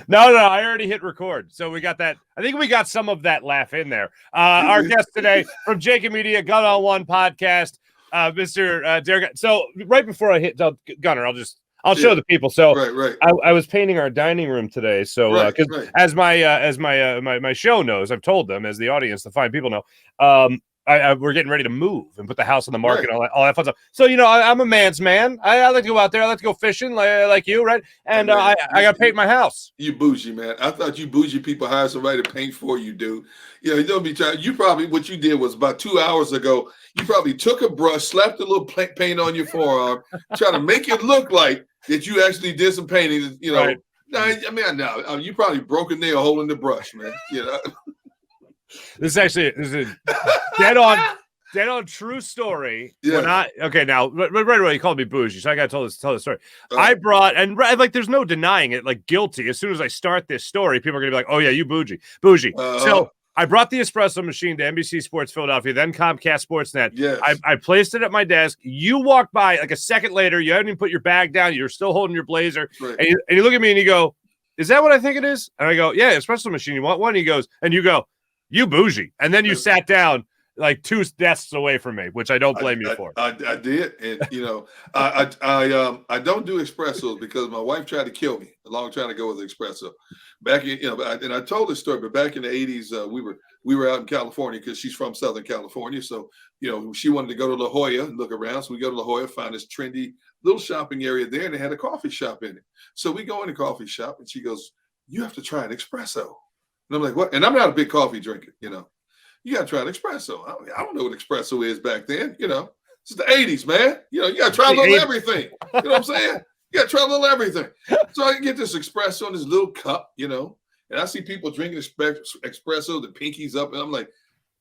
No, I already hit record. So we got that. I think we got some of that laugh in there. Our guest today from Jacob Media, Gun on One podcast, Mr. Derrick. So right before I hit Gunner, I'll show the people. So right. I was painting our dining room today. So as my show knows, I've told them, as the audience, the fine people know, we're getting ready to move and put the house on the market, all that fun stuff. So, I'm a man's man. I like to go out there. I like to go fishing like you, right? And I got to paint my house. You bougie, man. I thought you bougie people hire somebody to paint for you, dude. You don't be trying. You probably, what you did was about 2 hours ago, you probably took a brush, slapped a little paint on your forearm, trying to make it look like that you actually did some painting, Right. No, you probably broke a nail holding the brush, man. This is a dead on true story. Yeah. Now right away you called me bougie, so I got to tell the story. I brought, and like there's no denying it, like guilty. As soon as I start this story, people are gonna be like, "Oh yeah, you bougie." So I brought the espresso machine to NBC Sports Philadelphia, then Comcast Sportsnet. Yes. I placed it at my desk. You walked by like a second later. You hadn't even put your bag down. You're still holding your blazer, right. and you look at me and you go, "Is that what I think it is?" And I go, "Yeah, espresso machine. You want one?" He goes, and you go, "You bougie," and then you sat down like 2 desks away from me, which I don't blame you for. I did, and I don't do espressos because my wife tried to kill me along trying to go with espresso. Back in, and I told this story, but back in the 80s, we were out in California because she's from Southern California, so she wanted to go to La Jolla and look around. So we go to La Jolla, find this trendy little shopping area there, and they had a coffee shop in it. So we go in the coffee shop, and she goes, "You have to try an espresso." And I'm like, "What?" And I'm not a big coffee drinker, You got to try an espresso. I don't know what espresso is back then, It's the 80s, man. You got to try a little everything. You know what I'm saying? You got to try a little everything. So I get this espresso in this little cup, and I see people drinking espresso, the pinkies up, and I'm like,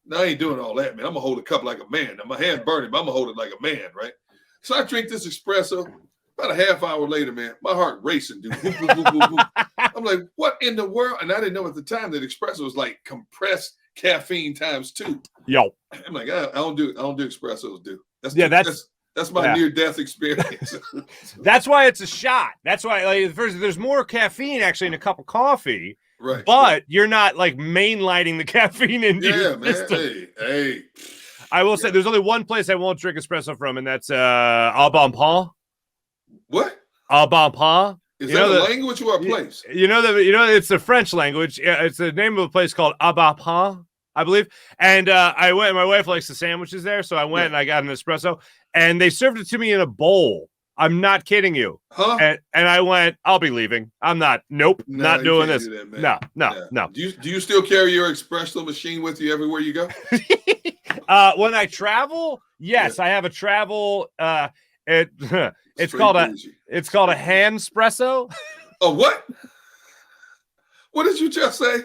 "No, I ain't doing all that, man. I'm going to hold a cup like a man. Now, my hand burning, but I'm going to hold it like a man, right?" So I drink this espresso. About a half hour later, man, my heart racing, dude. Boop, boop, boop, boop, boop. I'm like, what in the world? And I didn't know at the time that espresso was like compressed caffeine times 2. Yo, I'm like, I don't do espressos, dude. That's my near-death experience. That's why it's a shot. That's why there's more caffeine actually in a cup of coffee, right? But you're not like mainlining the caffeine into your system. Hey. I will say there's only one place I won't drink espresso from, and that's Au Bon Pain. What? Au Bon Pain. Is that a language or a place? It's the French language. It's the name of a place called Au Bon Pain, I believe. And I went. My wife likes the sandwiches there, so I went and I got an espresso, and they served it to me in a bowl. I'm not kidding you. Huh? And I went, "I'll be leaving. I'm not. Nope, not doing this. Do that, No. Do you still carry your espresso machine with you everywhere you go? When I travel, yes, I have a travel. It's called a hand espresso. Oh, what? What did you just say?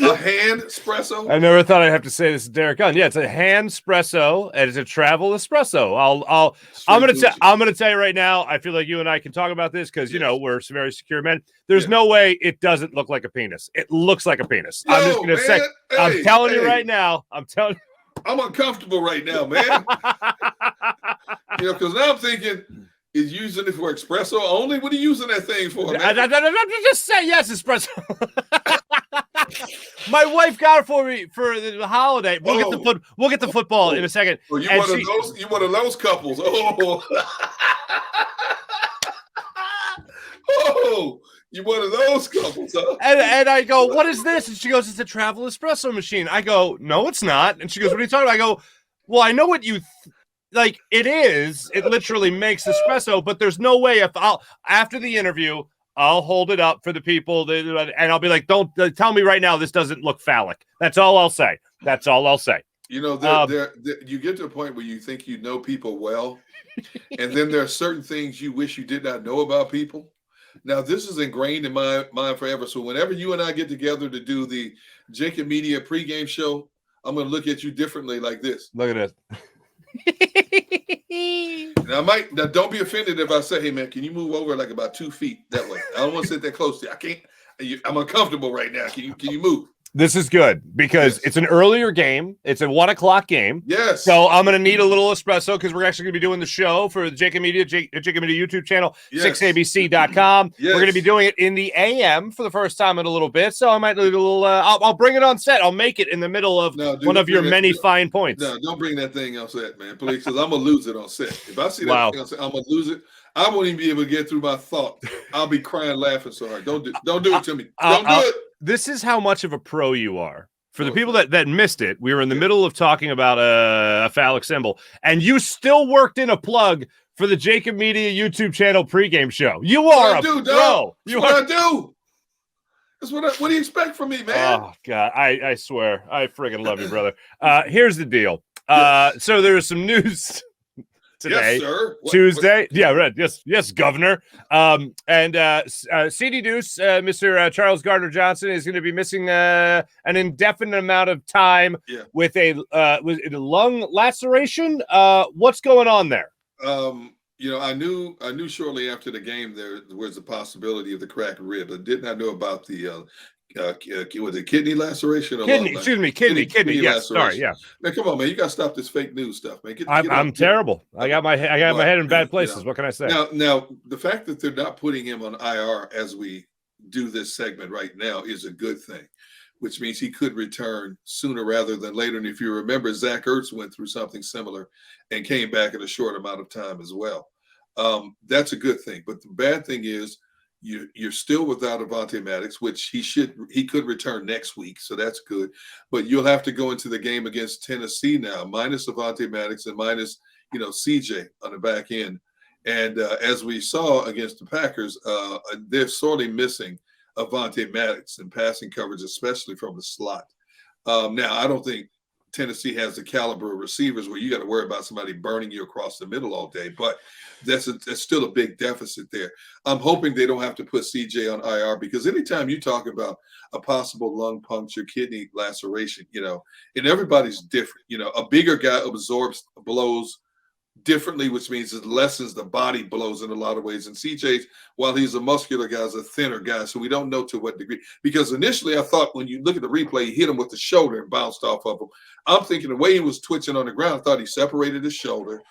A hand espresso? I never thought I'd have to say this to Derrick Gunn. Yeah, it's a hand espresso and it's a travel espresso. I'm gonna tell you right now. I feel like you and I can talk about this because we're very secure men. There's no way it doesn't look like a penis. It looks like a penis. I'm just gonna say. I'm telling you right now. I'm uncomfortable right now, man. Because now I'm thinking, is using it for espresso only? What are you using that thing for, man? I just say yes, espresso. My wife got it for me for the holiday. We'll get the football in a second. Oh, you one of those couples. Oh. Oh, you one of those couples, huh? And I go, "What is this?" And she goes, "It's a travel espresso machine." I go, "No, it's not." And she goes, "What are you talking about?" I go, "Well, I know what you like. It is. It literally makes espresso, but there's no way after the interview, I'll hold it up for the people and I'll be like, don't tell me right now this doesn't look phallic." That's all I'll say. You get to a point where you think you know people well, and then there are certain things you wish you did not know about people. Now, this is ingrained in my mind forever. So whenever you and I get together to do the Jacob Media pregame show, I'm going to look at you differently like this. Look at this. Now, don't be offended if I say, "Hey, man, can you move over like about 2 feet that way? I don't want to sit that close to you. I can't. I'm uncomfortable right now. Can you move?" This is good because it's an earlier game. It's a 1 o'clock game. Yes. So I'm going to need a little espresso because we're actually going to be doing the show for the Jacob Media YouTube channel, 6abc.com. Yes. We're going to be doing it in the AM for the first time in a little bit. So I might need a little, I'll bring it on set. I'll make it in the middle of one of your many fine points. No, don't bring that thing on set, man, please, because I'm going to lose it on set. If I see that thing on set, I'm going to lose it. I won't even be able to get through my thought. I'll be crying, laughing so hard. Don't do it to me. Don't do it. This is how much of a pro you are. For the people that missed it, we were in the middde of talking about a phallic symbol, and you still worked in a plug for the Jacob Media YouTube channel pregame show. You are a pro. That's what I do. That's what do you expect from me, man? Oh, God. I swear. I friggin' love you, brother. Here's the deal. So there's some news today, yes, sir. Tuesday. Yeah, right. Yes, Governor. CD Deuce, Mr. Charles Gardner-Johnson, is going to be missing an indefinite amount of time with a lung laceration. What's going on there? I knew shortly after the game there was a possibility of the cracked rib. I did not know about the was it kidney laceration or kidney? Excuse me, kidney. Yes, sorry. Yeah. Man, come on, man. You got to stop this fake news stuff, man. I'm terrible. I got my head in bad places. What can I say? Now, the fact that they're not putting him on IR as we do this segment right now is a good thing, which means he could return sooner rather than later. And if you remember, Zach Ertz went through something similar and came back in a short amount of time as well. That's a good thing. But the bad thing is, you're still without Avonte Maddox, which he could return next week, so that's good. But you'll have to go into the game against Tennessee now, minus Avonte Maddox and minus CJ on the back end. And as we saw against the Packers, they're sorely missing Avonte Maddox in passing coverage, especially from the slot. Now, I don't think Tennessee has the caliber of receivers where you got to worry about somebody burning you across the middle all day, but that's still a big deficit there. I'm hoping they don't have to put CJ on IR, because anytime you talk about a possible lung puncture, kidney laceration, and everybody's different. A bigger guy absorbs blows differently, which means it lessens the body blows in a lot of ways. And CJ's, while he's a muscular guy, is a thinner guy, so we don't know to what degree. Because initially I thought when you look at the replay, he hit him with the shoulder and bounced off of him. I'm thinking the way he was twitching on the ground, I thought he separated his shoulder,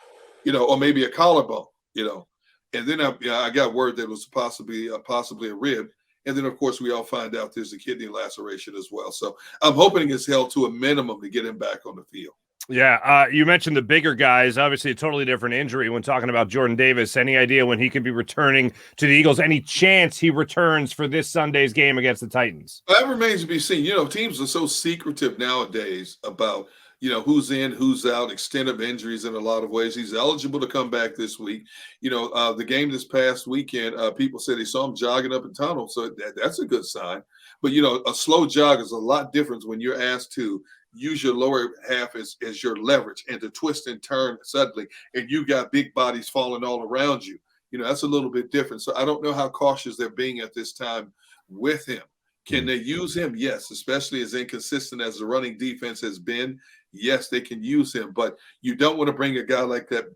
or maybe a collarbone, And then I got word that it was possibly a rib. And then, of course, we all find out there's a kidney laceration as well. So I'm hoping it's held to a minimum to get him back on the field. Yeah, you mentioned the bigger guys. Obviously, a totally different injury when talking about Jordan Davis. Any idea when he could be returning to the Eagles? Any chance he returns for this Sunday's game against the Titans? That remains to be seen. Teams are so secretive nowadays about, who's in, who's out, extent of injuries in a lot of ways. He's eligible to come back this week. The game this past weekend, people said they saw him jogging up a tunnel, so that's a good sign. But, a slow jog is a lot different when you're asked to use your lower half as your leverage and to twist and turn suddenly, and you got big bodies falling all around you. That's a little bit different. So I don't know how cautious they're being at this time with him. Can they use him? Yes, especially as inconsistent as the running defense has been. Yes, they can use him, but you don't want to bring a guy like that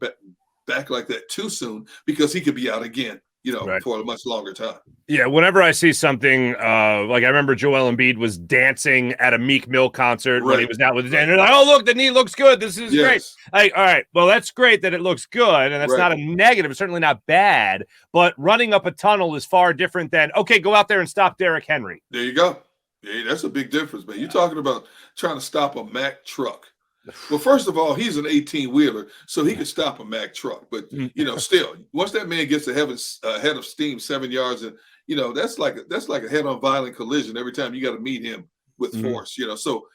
back like that too soon, because he could be out again. For a much longer time. Yeah, whenever I see something like, I remember Joel Embiid was dancing at a Meek Mill concert when he was out with his and they're like, oh, look, the knee looks good. This is great. Like, all right, well, that's great that it looks good, and that's not a negative. It's certainly not bad, but running up a tunnel is far different than, okay, go out there and stop Derrick Henry. There you go. Yeah, that's a big difference, man. You're talking about trying to stop a Mack truck. Well, first of all, he's an 18-wheeler, so he could stop a Mack truck. But, still, once that man gets a head of steam 7 yards, and, that's like a head-on violent collision every time you got to meet him with force, So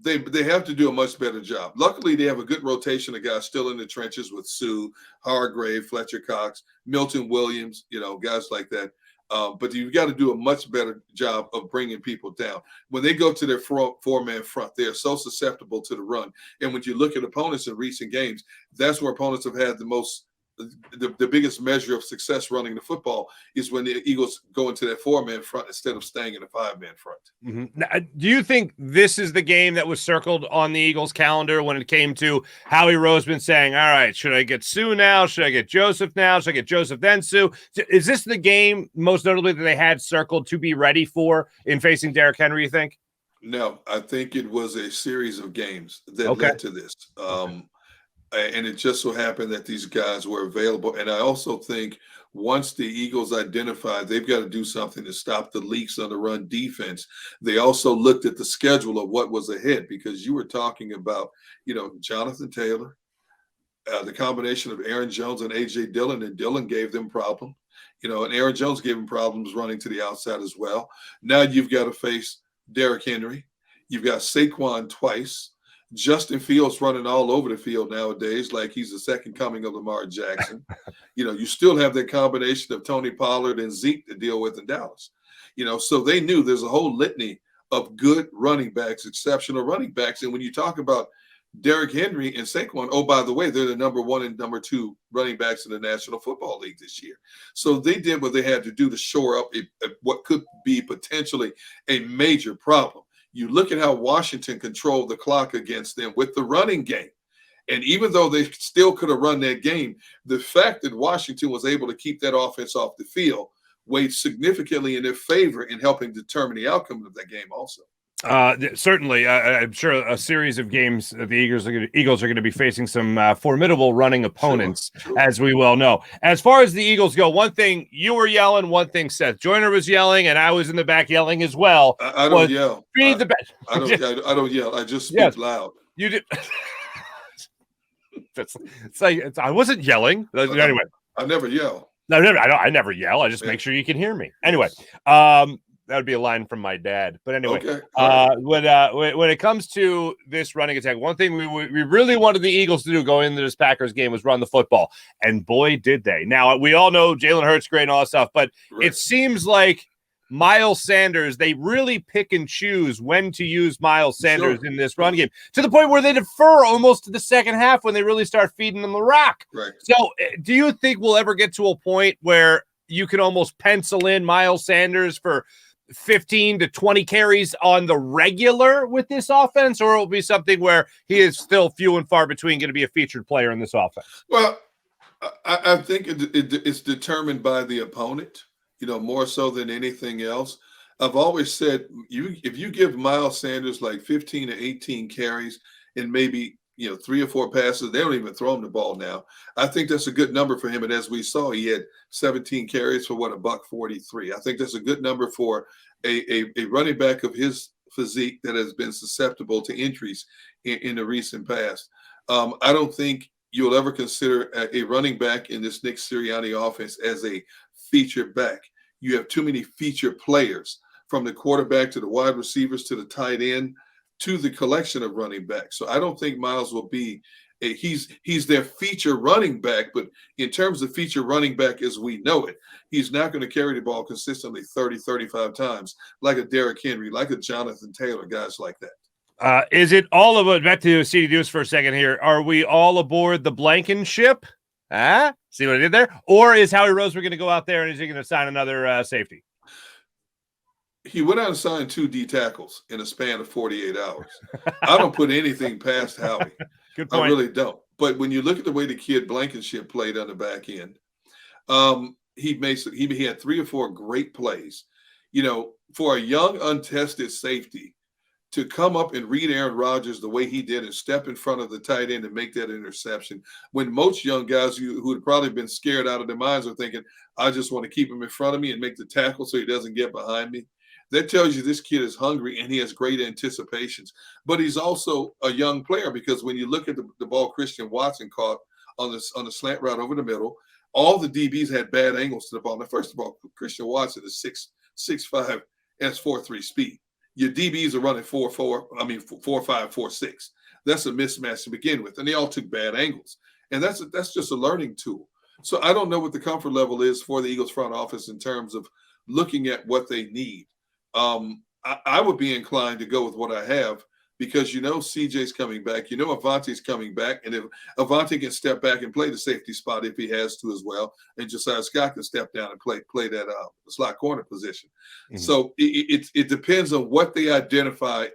they have to do a much better job. Luckily, they have a good rotation of guys still in the trenches with Sue, Hargrave, Fletcher Cox, Milton Williams, guys like that. But you've got to do a much better job of bringing people down. When they go to their four-man front, they are so susceptible to the run. And when you look at opponents in recent games, that's where opponents have had the biggest measure of success running the football is when the Eagles go into that four-man front instead of staying in a five-man front. Now, do you think this is the game that was circled on the Eagles calendar when it came to Howie Roseman saying, all right, should I get Sue now? Should I get Joseph now? Should I get Joseph then Sue? Is this the game most notably that they had circled to be ready for in facing Derrick Henry, you think? No, I think it was a series of games that Okay. led to this. And it just so happened that these guys were available. And I also think once the Eagles identified they've got to do something to stop the leaks on the run defense, they also looked at the schedule of what was ahead, because you were talking about, Jonathan Taylor, the combination of Aaron Jones and A.J. Dillon, and Dillon gave them problems. And Aaron Jones gave him problems running to the outside as well. Now you've got to face Derrick Henry. You've got Saquon twice. Justin Fields running all over the field nowadays like he's the second coming of Lamar Jackson. You still have that combination of Tony Pollard and Zeke to deal with in Dallas. So they knew there's a whole litany of good running backs, exceptional running backs. And when you talk about Derrick Henry and Saquon, oh, by the way, they're the number 1 and number 2 running backs in the National Football League this year. So they did what they had to do to shore up what could be potentially a major problem. You look at how Washington controlled the clock against them with the running game. And even though they still could have run that game, the fact that Washington was able to keep that offense off the field weighed significantly in their favor in helping determine the outcome of that game also. Certainly, I'm sure a series of games the Eagles are going to be facing some formidable running opponents, Sure. as we well know. As far as the Eagles go, one thing you were yelling, one thing Seth Joyner was yelling, and I was in the back yelling as well. I don't yell. Feed the best. I don't yell. I just speak loud. You did. I wasn't yelling. Anyway, I never yell. No, I never yell. I just make sure you can hear me. Anyway, that would be a line from my dad. But anyway, okay. When it comes to this running attack, one thing we really wanted the Eagles to do going into this Packers game was run the football. And boy, did they. Now, we all know Jalen Hurts great and all that stuff, but It seems like Miles Sanders, they really pick and choose when to use Miles Sanders in this run game, to the point where they defer almost to the second half when they really start feeding them the rock. Right. So do you think we'll ever get to a point where you can almost pencil in Miles Sanders for 15 to 20 carries on the regular with this offense, or it will be something where he is still few and far between going to be a featured player in this offense? Well, I think it's determined by the opponent, more so than anything else. I've always said, if you give Miles Sanders like 15 to 18 carries and maybe 3 or 4 passes, they don't even throw him the ball now. I think that's a good number for him. And as we saw, he had 17 carries for $143. I think that's a good number for a running back of his physique that has been susceptible to injuries in the recent past. I don't think you'll ever consider a running back in this Nick Sirianni offense as a featured back. You have too many featured players, from the quarterback to the wide receivers to the tight end to the collection of running backs. So I don't think Miles will be he's their feature running back, but in terms of feature running back as we know it, he's not going to carry the ball consistently 30, 35 times like a Derrick Henry, like a Jonathan Taylor, guys like that. Is it all of it? Back to CD Deuce for a second here. Are we all aboard the Blankenship? See what I did there? Or is Howie Roseman going to go out there and is he going to sign another safety? He went out and signed 2 D tackles in a span of 48 hours. I don't put anything past Howie. Good point. I really don't. But when you look at the way the kid Blankenship played on the back end, he had 3 or 4 great plays. For a young, untested safety to come up and read Aaron Rodgers the way he did and step in front of the tight end and make that interception, when most young guys who had probably been scared out of their minds are thinking, I just want to keep him in front of me and make the tackle so he doesn't get behind me. That tells you this kid is hungry and he has great anticipations. But he's also a young player, because when you look at the ball Christian Watson caught on the slant route over the middle, all the DBs had bad angles to the ball. Now, first of all, Christian Watson is 6'5", has 4.3 speed. Your DBs are running 4.5, 4.6. That's a mismatch to begin with. And they all took bad angles. And that's just a learning tool. So I don't know what the comfort level is for the Eagles front office in terms of looking at what they need. I would be inclined to go with what I have, because CJ's coming back, Avante's coming back, and if Avante can step back and play the safety spot if he has to as well, and Josiah Scott can step down and play that slot corner position. Mm-hmm. So it depends on what they identify,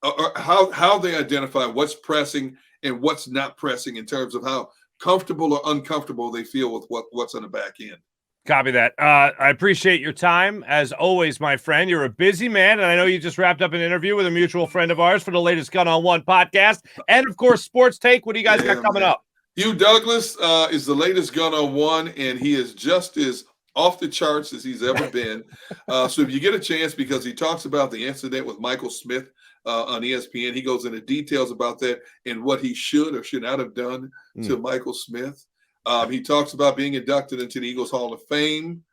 or how they identify what's pressing and what's not pressing in terms of how comfortable or uncomfortable they feel with what's on the back end. Copy that. I appreciate your time. As always, my friend, you're a busy man, and I know you just wrapped up an interview with a mutual friend of ours for the latest Gun on One podcast. And, of course, Sports Take. What do you guys got coming up? Hugh Douglas is the latest Gun on One, and he is just as off the charts as he's ever been. So if you get a chance, because he talks about the incident with Michael Smith on ESPN, he goes into details about that and what he should or should not have done to Michael Smith. He talks about being inducted into the Eagles Hall of Fame.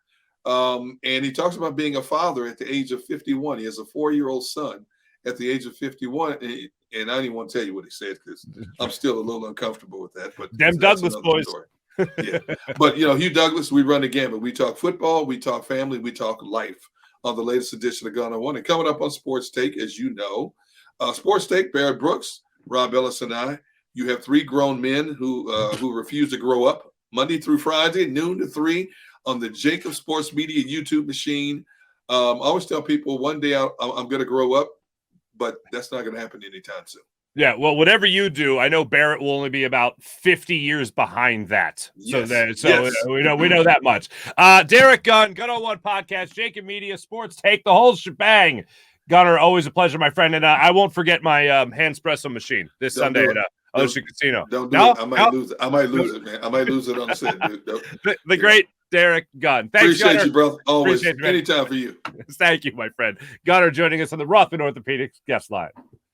And he talks about being a father at the age of 51. He has a 4-year-old son at the age of 51. And I don't even want to tell you what he said because I'm still a little uncomfortable with that. But them Douglas boys. Yeah. But, Hugh Douglas, we run the gamut. We talk football, we talk family, we talk life on the latest edition of Gun on One. And coming up on Sports Take, as you know, Sports Take, Barrett Brooks, Rob Ellis, and I. You have 3 grown men who refuse to grow up Monday through Friday, noon to 3 on the Jacob Sports Media YouTube machine. I always tell people one day I'm going to grow up, but that's not going to happen anytime soon. Yeah, well, whatever you do, I know Barrett will only be about 50 years behind that. Yes. We know that much. Derrick Gunn, Gun on One podcast, Jacob Media, Sports Take, the whole shebang. Gunner, always a pleasure, my friend. And I won't forget my hand espresso machine this Sunday at Ocean Casino. Don't do it. I might lose it. I might lose it, man. I might lose it on the set, dude. The great Derrick Gunn. Thanks, Appreciate Gunner. you, brother. Always. Appreciate you, anytime for you. Thank you, my friend. Gunner joining us on the Rough and Orthopedics guest line.